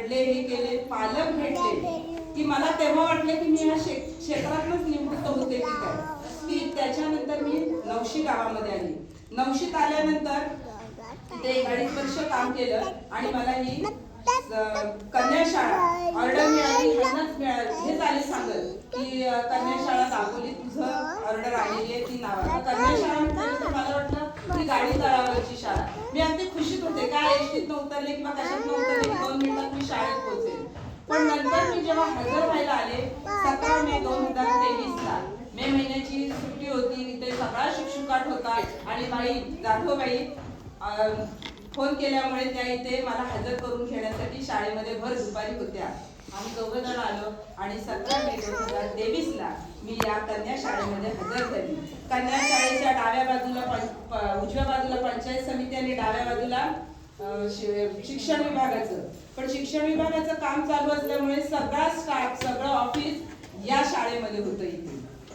आणले, हे केले, पालक भेटले की मला तेव्हा वाटलं की मी या क्षेत्रातच निवृत्त होते की काय. की त्याच्यानंतर मी नवशी गावामध्ये आली. नवशीत आल्यानंतर तिथे 1-2.5 वर्ष काम केलं आणि मला ही कन्या शाळा ऑर्डर मिळाली. ह्यांनाच मिळाली, हे झाले सांगत की कन्या शाळा दाखवली, तुझं ऑर्डर आलेली आहे, ती नाव कन्या शाळा म्हटल्यानंतर मला वाटलं की गाडी तळावरची शाळा. मी अगदी खुशीत होते, काय एसटीतनं उतरले किंवा कशातनं उतरले की 2 मिनिटात मी शाळेत पोहोचेल. पण नंतर मी जेव्हा हजर व्हायला आले 17 मे 2023 ला, मे महिन्याची सुट्टी होती, इथे सगळा शिक्षकाट होता आणि बाई जाधवबाई फोन केल्यामुळे त्या इथे मला हजर करून घेण्यासाठी शाळेमध्ये भर दुपारी होत्या. आम्ही 2 जण आलो आणि 17 मे 2023 ला मी या कन्या शाळेमध्ये हजर झाली. कन्या शाळेच्या डाव्या बाजूला उजव्या बाजूला पंचायत समिती आणि डाव्या बाजूला शिक्षण विभागाचं. पण शिक्षण विभागाचं काम चालू असल्यामुळे सगळा स्टाफ, सगळं ऑफिस या शाळेमध्ये होतं इथे.